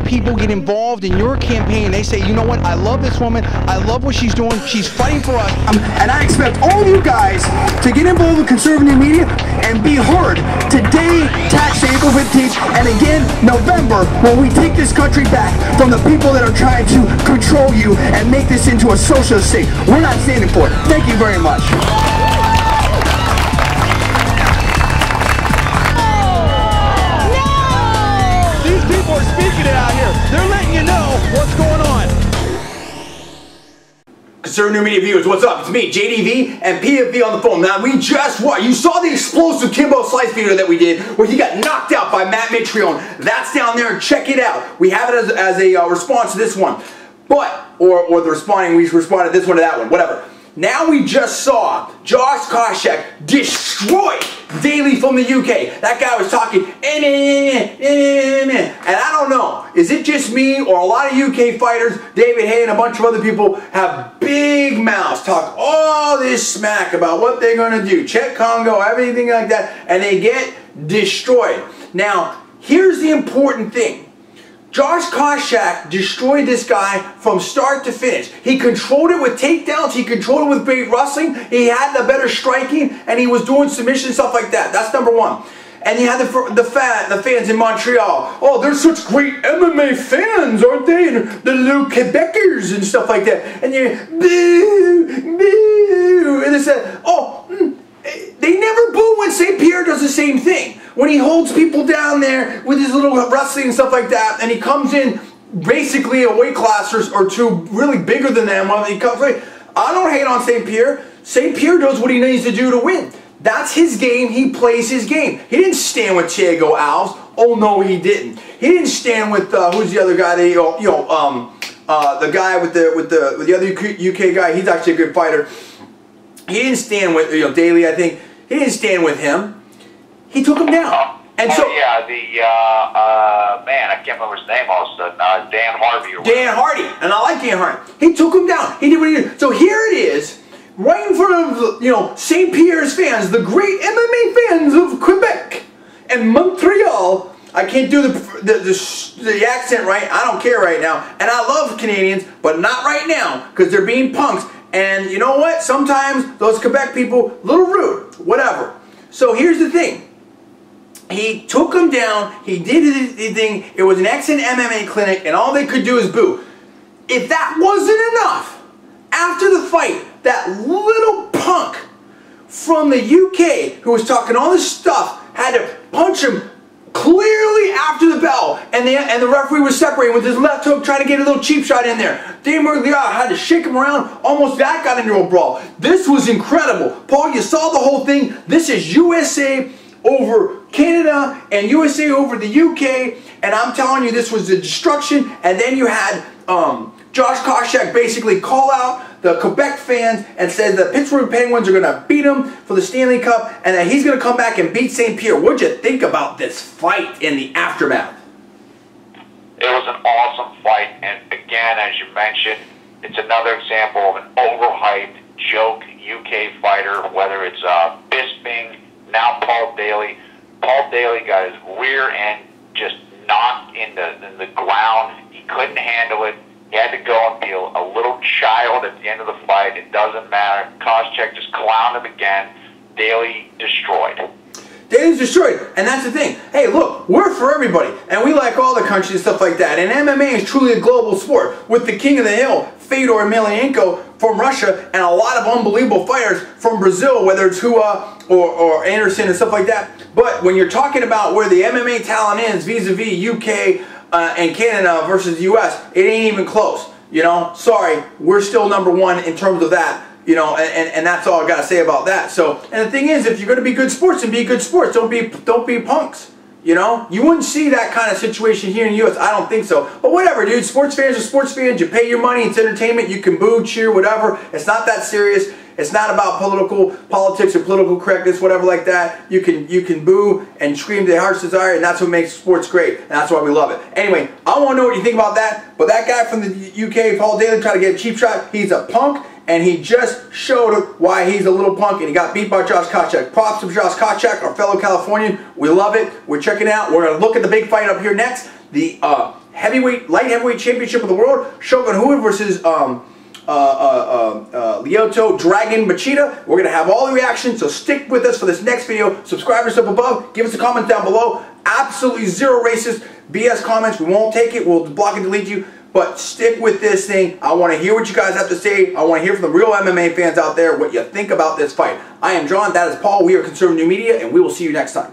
people get involved in your campaign. They say, you know what, I love this woman, I love what she's doing, she's fighting for us. And I expect all of you guys to get involved with conservative media and be heard today, tax April 15th, and again, November, when we take this country back from the people that are trying to control you and make this into a socialist state. We're not standing for it. Thank you very much. These people are speaking it out here. They're letting you know what's going on. Conservative Media viewers, what's up? It's me, JDV, and PFV on the phone. Now, we just what? You saw the explosive Kimbo Slice video that we did where he got knocked out by Matt Mitrione. That's down there. Check it out. We have it as a response to this one. But, or the responding, we responded this one to that one, whatever. Now we just saw Josh Koscheck destroy Daly from the UK. That guy was talking, and I don't know, is it just me or a lot of UK fighters, David Hay and a bunch of other people, have big mouths, talk all this smack about what they're going to do, Czech Congo, everything like that, and they get destroyed. Now, here's the important thing. Josh Koscheck destroyed this guy from start to finish. He controlled it with takedowns. He controlled it with great wrestling. He had the better striking, and he was doing submissions, stuff like that. That's number one. And you had the fans in Montreal. Oh, they're such great MMA fans, aren't they? And the little Quebecers and stuff like that. And you're boo, boo. And they said, oh, they never boo when St. Pierre does the same thing. When he holds people down there with his little wrestling and stuff like that, and he comes in basically a weight class or two really bigger than them. He comes in, I don't hate on St. Pierre. St. Pierre does what he needs to do to win. That's his game. He plays his game. He didn't stand with Thiago Alves. Oh no, he didn't. He didn't stand with who's the other guy? The guy with the other UK guy. He's actually a good fighter. He didn't stand with Daly. I think he didn't stand with him. He took him down. And so yeah, man, I can't remember his name all of a sudden. Dan Harvey or whatever. Dan Hardy, and I like Dan Hardy. He took him down. He did what he did. So here it is, right in front of St. Pierre's fans, the great MMA fans of Quebec and Montreal. I can't do the accent right. I don't care right now. And I love Canadians, but not right now because they're being punks. And you know what? Sometimes those Quebec people, a little rude, whatever. So here's the thing. He took him down. He did the thing. It was an excellent MMA clinic, and all they could do is boo. If that wasn't enough, after the fight, that little punk from the UK who was talking all this stuff had to punch him clearly after the bell, and the referee was separating with his left hook, trying to get a little cheap shot in there. Dan Hardy had to shake him around. Almost that got into a brawl. This was incredible. Paul, you saw the whole thing. This is USA over Canada and USA over the UK, and I'm telling you, this was the destruction. And then you had Josh Koscheck basically call out the Quebec fans and said the Pittsburgh Penguins are going to beat him for the Stanley Cup, and that he's going to come back and beat St. Pierre. What'd you think about this fight in the aftermath? It was an awesome fight, and again, as you mentioned, it's another example of an overhyped joke UK fighter, whether it's Bisping, now Paul Daly. Paul Daly got his rear end just knocked in the ground. He couldn't handle it. He had to go and be a little child at the end of the fight. It doesn't matter. Koscheck just clowned him again. Daly destroyed. Daly's destroyed, and that's the thing. Hey, look, we're for everybody, and we like all the countries and stuff like that. And MMA is truly a global sport with the king of the hill, Fedor Emelianenko from Russia, and a lot of unbelievable fighters from Brazil, whether it's Hua or Anderson and stuff like that. But when you're talking about where the MMA talent is vis-a-vis UK and Canada versus the US, it ain't even close. Sorry, we're still #1 in terms of that. And that's all I gotta say about that. So, and the thing is, if you're gonna be good sports, then be good sports. Don't be punks. You wouldn't see that kind of situation here in the U.S. I don't think so. But whatever, dude. Sports fans are sports fans. You pay your money. It's entertainment. You can boo, cheer, whatever. It's not that serious. It's not about politics or political correctness, whatever like that. You can boo and scream to your heart's desire, and that's what makes sports great. And that's why we love it. Anyway, I want to know what you think about that. But that guy from the UK, Paul Daly, tried to get a cheap shot. He's a punk. And he just showed why he's a little punk, and he got beat by Josh Koscheck. Props to Josh Koscheck, our fellow Californian. We love it. We're checking it out. We're going to look at the big fight up here next. The light heavyweight championship of the world. Shogun Rua versus Lyoto Dragon Machida. We're going to have all the reactions, so stick with us for this next video. Subscribe yourself above. Give us a comment down below. Absolutely zero racist BS comments. We won't take it. We'll block and delete you. But stick with this thing. I want to hear what you guys have to say. I want to hear from the real MMA fans out there what you think about this fight. I am John. That is Paul. We are Conservative New Media, and we will see you next time.